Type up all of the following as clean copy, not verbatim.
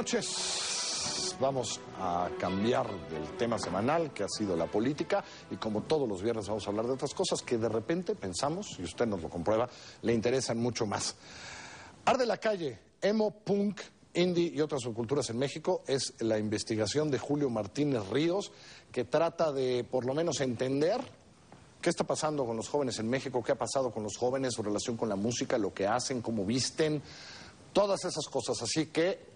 noches. Vamos a cambiar del tema semanal que ha sido la política y como todos los viernes vamos a hablar de otras cosas que de repente pensamos, y usted nos lo comprueba, le interesan mucho más. Arde la calle, emo, punk, indie y otras subculturas en México es la investigación de Julio Martínez Ríos que trata de por lo menos entender qué está pasando con los jóvenes en México, qué ha pasado con los jóvenes, su relación con la música, lo que hacen, cómo visten, todas esas cosas. Así que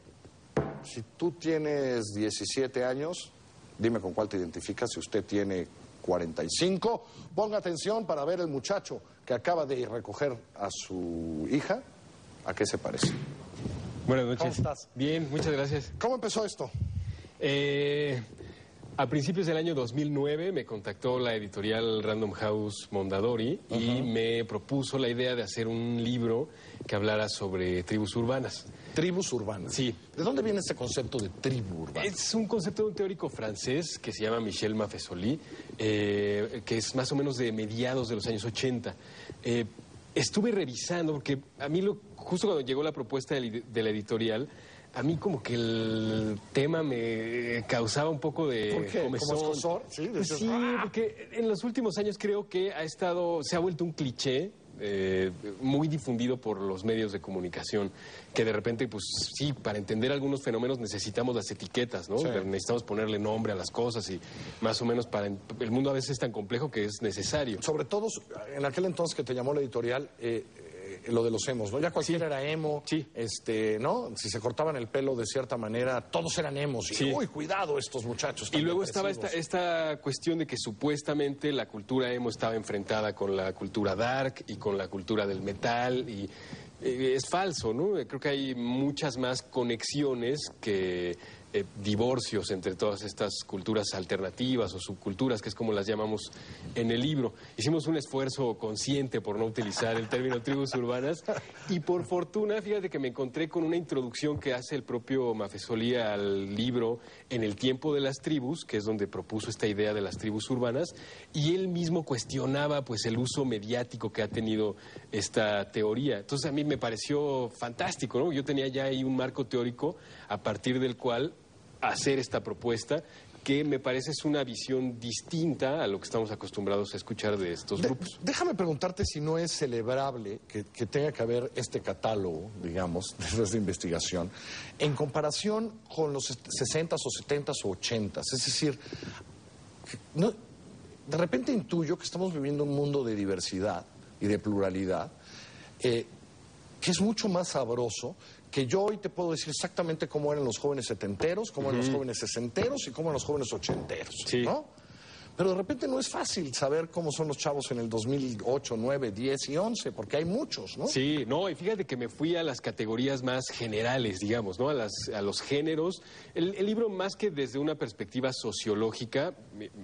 si tú tienes 17 años, dime con cuál te identificas. Si usted tiene 45, ponga atención para ver el muchacho que acaba de recoger a su hija. ¿A qué se parece? Buenas noches. ¿Cómo estás? Bien, muchas gracias. ¿Cómo empezó esto? A principios del año 2009 me contactó la editorial Random House Mondadori y me propuso la idea de hacer un libro que hablara sobre tribus urbanas. Tribus urbanas. Sí. ¿De dónde viene este concepto de tribu urbana? Es un concepto de un teórico francés que se llama Michel Maffesoli, que es más o menos de mediados de los años 80. Estuve revisando, porque a mí justo cuando llegó la propuesta de la editorial, a mí como que el tema me causaba un poco de ¿Por qué? comezón. ¿Como escozor? Sí, Pues sí, porque en los últimos años creo que se ha vuelto un cliché muy difundido por los medios de comunicación, que de repente, pues sí, para entender algunos fenómenos necesitamos las etiquetas, ¿no? Sí. Necesitamos ponerle nombre a las cosas y más o menos el mundo a veces es tan complejo que es necesario. Sobre todo en aquel entonces que te llamó la editorial, lo de los emos, ¿no? Ya cualquiera era emo, Sí. ¿no? Si se cortaban el pelo de cierta manera, todos eran emos. Y, Sí. uy, cuidado estos muchachos. Y luego depresivos. estaba esta cuestión de que supuestamente la cultura emo estaba enfrentada con la cultura dark y con la cultura del metal y es falso, ¿no? Creo que hay muchas más conexiones que divorcios entre todas estas culturas alternativas o subculturas, que es como las llamamos en el libro. Hicimos un esfuerzo consciente por no utilizar el término tribus urbanas y por fortuna, fíjate que me encontré con una introducción que hace el propio Maffesoli al libro En el tiempo de las tribus, que es donde propuso esta idea de las tribus urbanas, y él mismo cuestionaba pues el uso mediático que ha tenido esta teoría. Entonces a mí me pareció fantástico, ¿no? Yo tenía ya ahí un marco teórico a partir del cual hacer esta propuesta, que me parece es una visión distinta a lo que estamos acostumbrados a escuchar de estos grupos. Déjame preguntarte si no es celebrable que tenga que haber este catálogo, digamos, de esta investigación, en comparación con los 60s o 70s o 80s. Es decir, no, de repente intuyo que estamos viviendo un mundo de diversidad y de pluralidad, que es mucho más sabroso, que yo hoy te puedo decir exactamente cómo eran los jóvenes setenteros, cómo eran los jóvenes sesenteros y cómo eran los jóvenes ochenteros, Sí. ¿no? Pero de repente no es fácil saber cómo son los chavos en el 2008, 9, 10 y 11, porque hay muchos, ¿no? Sí, no, y fíjate que me fui a las categorías más generales, digamos, ¿no? A los géneros. El libro, más que desde una perspectiva sociológica,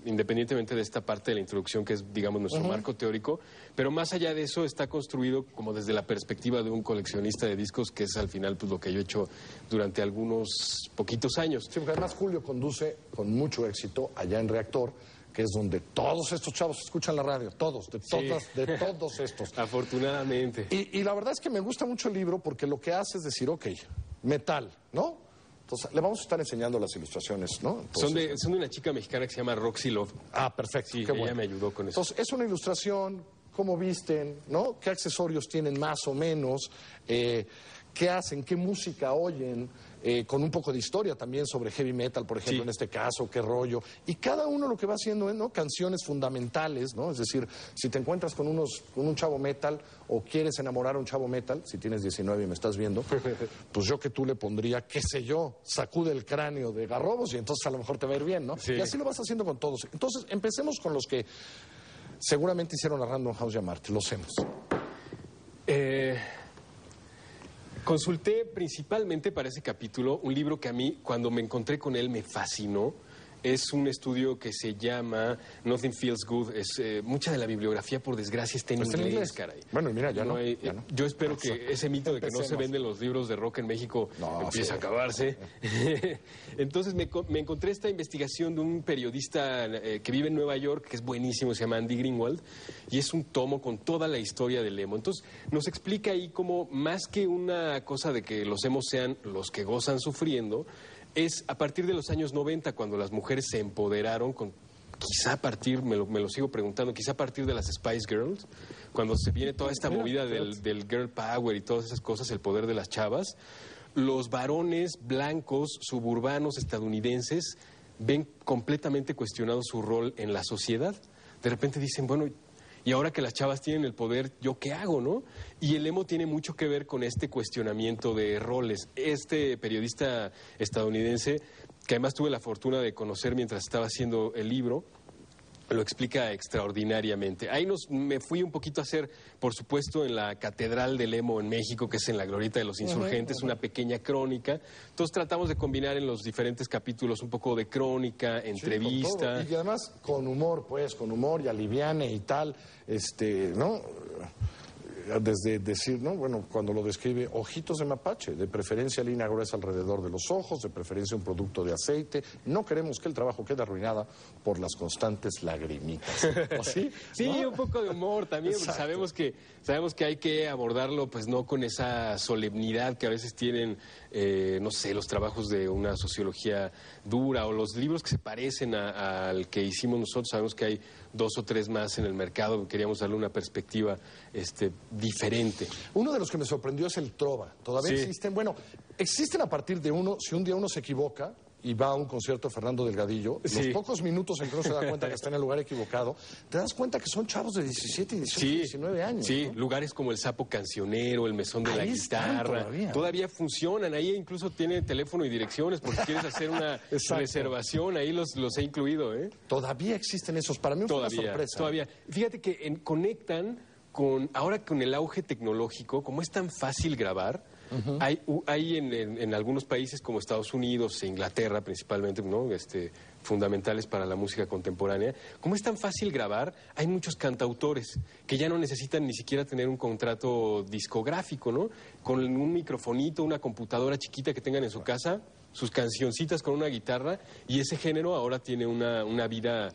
independientemente de esta parte de la introducción que es, digamos, nuestro marco teórico, pero más allá de eso está construido como desde la perspectiva de un coleccionista de discos, que es al final pues lo que yo he hecho durante algunos poquitos años. Sí, porque además Julio conduce con mucho éxito allá en Reactor, que es donde todos estos chavos escuchan la radio, todos, de todos estos. Afortunadamente. Y la verdad es que me gusta mucho el libro porque lo que hace es decir, ok, metal, ¿no? Entonces, le vamos a estar enseñando las ilustraciones, ¿no? Entonces, Son de una chica mexicana que se llama Roxy Love. ah, perfecto, Sí, qué bueno. ella me ayudó con eso. Entonces, es una ilustración, cómo visten, ¿no? ¿Qué accesorios tienen más o menos? ¿Qué hacen? ¿Qué música oyen? Con un poco de historia también sobre heavy metal, por ejemplo, Sí. en este caso, qué rollo. Y cada uno lo que va haciendo es, ¿no? Canciones fundamentales, ¿no? Es decir, si te encuentras con un chavo metal o quieres enamorar a un chavo metal, si tienes 19 y me estás viendo, pues yo que tú le pondría, qué sé yo, Sacude el cráneo de Garrobos y entonces a lo mejor te va a ir bien, ¿no? Sí. Y así lo vas haciendo con todos. Entonces, empecemos con los que seguramente hicieron a Random House llamarte, los hemos. Consulté principalmente para ese capítulo un libro que a mí, cuando me encontré con él, me fascinó, es un estudio que se llama Nothing Feels Good. Es, mucha de la bibliografía, por desgracia, está en inglés, caray. Bueno, mira, ya no. Yo espero que ese mito de que no se venden los libros de rock en México empiece a acabarse. Entonces me encontré esta investigación de un periodista que vive en Nueva York, que es buenísimo, se llama Andy Greenwald, y es un tomo con toda la historia del emo. Entonces nos explica ahí cómo, más que una cosa de que los emos sean los que gozan sufriendo, es a partir de los años 90 cuando las mujeres se empoderaron, quizá a partir, me lo sigo preguntando, quizá a partir de las Spice Girls, cuando se viene toda esta movida del girl power y todas esas cosas, el poder de las chavas, los varones blancos, suburbanos, estadounidenses, ven completamente cuestionado su rol en la sociedad. De repente dicen, bueno, y ahora que las chavas tienen el poder, ¿yo qué hago, no? Y el emo tiene mucho que ver con este cuestionamiento de roles. Este periodista estadounidense, que además tuve la fortuna de conocer mientras estaba haciendo el libro, lo explica extraordinariamente. Ahí me fui un poquito a hacer, por supuesto, en la Catedral del Emo en México, que es en la Glorieta de los Insurgentes, una pequeña crónica. Entonces tratamos de combinar en los diferentes capítulos un poco de crónica, entrevista. Sí, y además con humor, pues, con humor y aliviane y tal, ¿no? Desde decir, ¿no? Bueno, cuando lo describe, ojitos de mapache, de preferencia línea gruesa alrededor de los ojos, de preferencia un producto de aceite. No queremos que el trabajo quede arruinado por las constantes lagrimitas. ¿O sí? Sí, ¿no? Un poco de humor también, porque sabemos que hay que abordarlo, pues no con esa solemnidad que a veces tienen, no sé, los trabajos de una sociología dura o los libros que se parecen al que hicimos nosotros. Sabemos que hay 2 o 3 más en el mercado, queríamos darle una perspectiva diferente. Uno de los que me sorprendió es el trova. Todavía existen, bueno, existen a partir de si un día uno se equivoca y va a un concierto de Fernando Delgadillo, los pocos minutos en que uno se da cuenta que está en el lugar equivocado, te das cuenta que son chavos de 17, 18, 19 años. Sí, ¿no? Lugares como el Sapo Cancionero, el Mesón de la Guitarra, todavía funcionan. Ahí incluso tiene teléfono y direcciones, porque quieres hacer una reservación, ahí los he incluido. Todavía existen esos, para mí fue una sorpresa. Todavía. Fíjate que conectan ahora con el auge tecnológico, como es tan fácil grabar. Hay en algunos países como Estados Unidos e Inglaterra principalmente, ¿no? Fundamentales para la música contemporánea. Como es tan fácil grabar, hay muchos cantautores que ya no necesitan ni siquiera tener un contrato discográfico, ¿no? Con un microfonito, una computadora chiquita que tengan en su casa, sus cancioncitas con una guitarra, y ese género ahora tiene una vida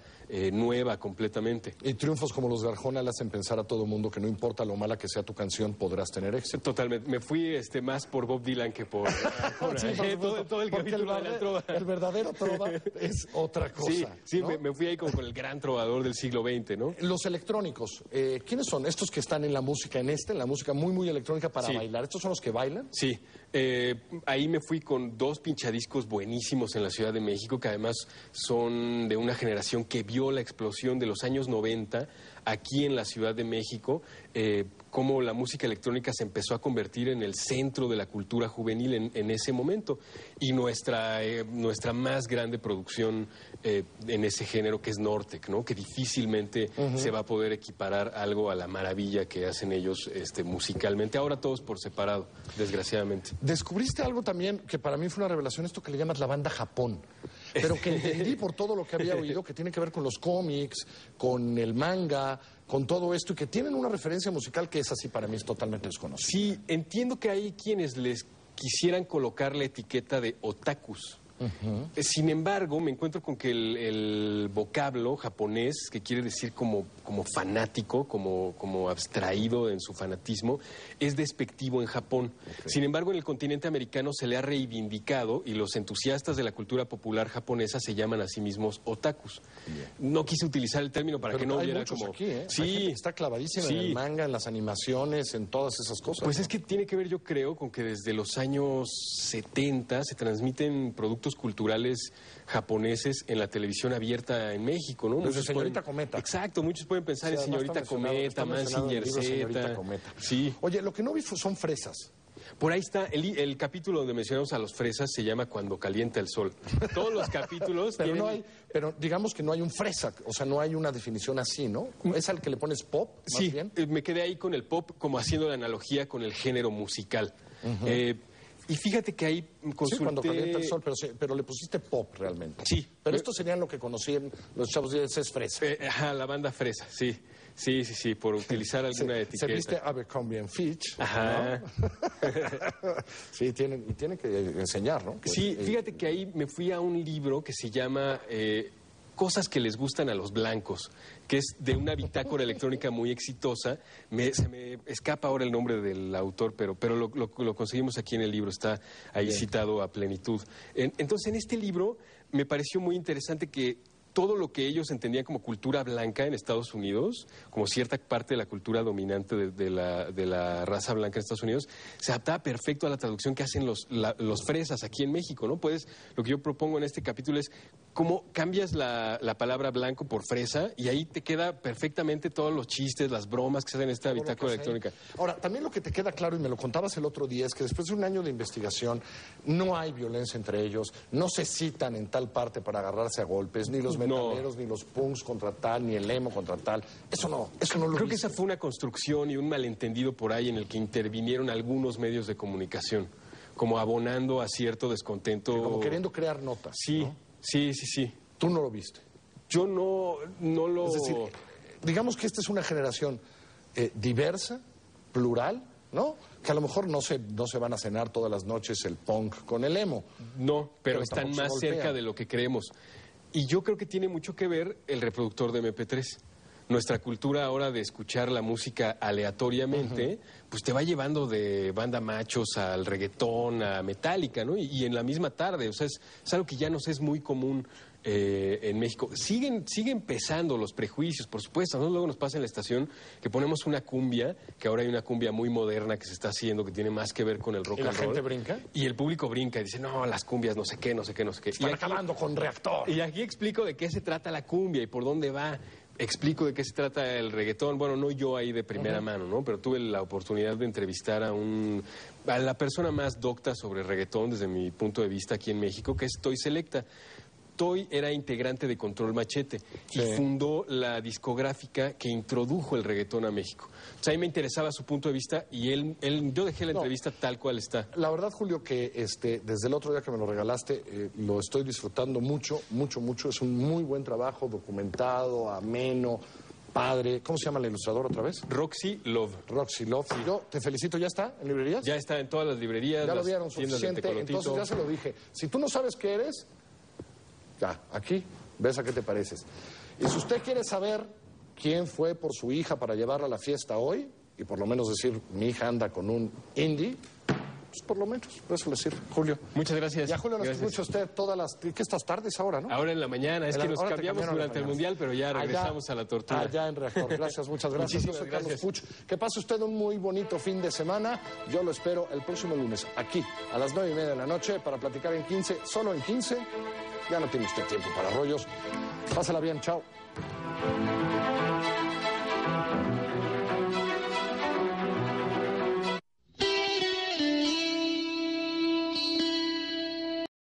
nueva completamente. Y triunfos como los de Arjona le hacen pensar a todo mundo que no importa lo mala que sea tu canción, podrás tener éxito. Totalmente. Me fui más por Bob Dylan que por Arjona. todo el capítulo de la trova. El verdadero trova es otra cosa. Sí, ¿no? me fui ahí como con el gran trovador del siglo XX, ¿no? Los electrónicos, ¿quiénes son? Estos que están en la música, en la música muy, muy electrónica para bailar. ¿Estos son los que bailan? Sí. Ahí me fui con 2 pinchadiscos buenísimos en la Ciudad de México, que además son de una generación que vio la explosión de los años 90 aquí en la Ciudad de México, cómo la música electrónica se empezó a convertir en el centro de la cultura juvenil en ese momento. Y nuestra más grande producción en ese género, que es Nortec, ¿no? Que difícilmente se va a poder equiparar algo a la maravilla que hacen ellos musicalmente. Ahora todos por separado, desgraciadamente. Descubriste algo también que para mí fue una revelación, esto que le llamas la banda Japón, pero que entendí por todo lo que había oído, que tiene que ver con los cómics, con el manga, con todo esto, y que tienen una referencia musical que es así, para mí es totalmente desconocida. Sí, entiendo que hay quienes les quisieran colocar la etiqueta de otakus. Sin embargo, me encuentro con que el vocablo japonés, que quiere decir como fanático, como abstraído en su fanatismo, es despectivo en Japón. Sin embargo, en el continente americano se le ha reivindicado, y los entusiastas de la cultura popular japonesa se llaman a sí mismos otakus. No quise utilizar el término para que no hubiera como... Aquí, ¿eh? Sí, hay gente que está clavadísima en el manga, en las animaciones, en todas esas cosas. Pues es que tiene que ver, yo creo, con que desde los años 70 se transmiten productos culturales japoneses en la televisión abierta en México, ¿no? Desde Señorita Cometa. Exacto, muchos pueden pensar en Señorita Cometa, Mazinger Z. Sí. Oye, lo que no vi son fresas. Por ahí está, el capítulo donde mencionamos a los fresas se llama Cuando calienta el sol. Todos los capítulos pero pero digamos que no hay un fresa, o sea, no hay una definición así, ¿no? ¿Es al que le pones pop, más bien? Me quedé ahí con el pop como haciendo la analogía con el género musical. Y fíjate que ahí consulté... Sí, cuando calienta el sol, pero le pusiste pop realmente. Sí. Pero esto serían lo que conocían los chavos de es fresa. La banda fresa, sí. Sí, por utilizar alguna etiqueta. Se viste Abercrombie & Fitch. Ajá. ¿No? Sí, tienen que enseñar, ¿no? Que, sí, fíjate que ahí me fui a un libro que se llama Cosas que les gustan a los blancos, que es de una bitácora electrónica muy exitosa. Se me escapa ahora el nombre del autor, pero lo conseguimos aquí en el libro, está ahí Bien. citado a plenitud. Entonces, en este libro me pareció muy interesante que todo lo que ellos entendían como cultura blanca en Estados Unidos, como cierta parte de la cultura dominante de la raza blanca en Estados Unidos, se adaptaba perfecto a la traducción que hacen los fresas aquí en México, ¿no? Lo que yo propongo en este capítulo es cómo cambias la palabra blanco por fresa y ahí te queda perfectamente todos los chistes, las bromas que se hacen en esta bitácora electrónica. Ahora, también lo que te queda claro, y me lo contabas el otro día, es que después de un año de investigación no hay violencia entre ellos, no se citan en tal parte para agarrarse a golpes, ni los metaleros, ni los punks contra tal, ni el emo contra tal. Eso no lo Creo que esa fue una construcción y un malentendido por ahí en el que intervinieron algunos medios de comunicación, como abonando a cierto descontento. Que como queriendo crear notas. Sí, ¿no? Sí. Tú no lo viste. Yo no lo... Es decir, digamos que esta es una generación diversa, plural, ¿no? Que a lo mejor no se van a cenar todas las noches el punk con el emo. No, pero están tampoco más se golpean. cerca de lo que creemos. Y yo creo que tiene mucho que ver el reproductor de MP3. Nuestra cultura ahora de escuchar la música aleatoriamente, pues te va llevando de banda machos al reggaetón, a Metallica, ¿no? Y en la misma tarde, o sea, es algo que ya nos es muy común en México. Siguen pesando los prejuicios, por supuesto, ¿no? Luego nos pasa en la estación que ponemos una cumbia, que ahora hay una cumbia muy moderna que se está haciendo, que tiene más que ver con el rock ¿Y la and roll. gente brinca? Y el público brinca y dice, no, las cumbias, no sé qué. Están acabando con Reactor. Y aquí explico de qué se trata la cumbia y por dónde va. Explico de qué se trata el reggaetón. Bueno, no yo ahí de primera mano, ¿no? Pero tuve la oportunidad de entrevistar a la persona más docta sobre reggaetón desde mi punto de vista aquí en México, que es Toy Selecta. Toy era integrante de Control Machete y fundó la discográfica que introdujo el reggaetón a México. O sea, a mí me interesaba su punto de vista y yo dejé la entrevista tal cual está. La verdad, Julio, que desde el otro día que me lo regalaste, lo estoy disfrutando mucho. Es un muy buen trabajo, documentado, ameno, padre. ¿Cómo se llama la ilustradora otra vez? Roxy Love. Roxy Love. Sí. Yo te felicito, ¿ya está en librerías? Ya está en todas las librerías, ya lo las vieron tiendas de suficiente, Tecolotito. entonces ya se lo dije. Si tú no sabes qué eres, ya, aquí, ves a qué te pareces. Y si usted quiere saber quién fue por su hija para llevarla a la fiesta hoy, y por lo menos decir, mi hija anda con un indie, pues por lo menos, eso le sirve. Julio. Muchas gracias. Ya, Julio, nos Gracias. escucha usted todas las... ¿Qué estas tardes ahora, no? Ahora en la mañana, es que nos Ahora te cambiamos cambiaron durante el las Mundial, pero ya Allá- regresamos a la tortura. Allá en Reactor. Gracias, muchas gracias. Yo Muchísimas soy Carlos gracias. Puch. Que pase usted un muy bonito fin de semana. Yo lo espero el próximo lunes, aquí, a las 9:30 de la noche, para platicar en 15, solo en 15. Ya no tiene usted tiempo para rollos. Pásala bien, chao.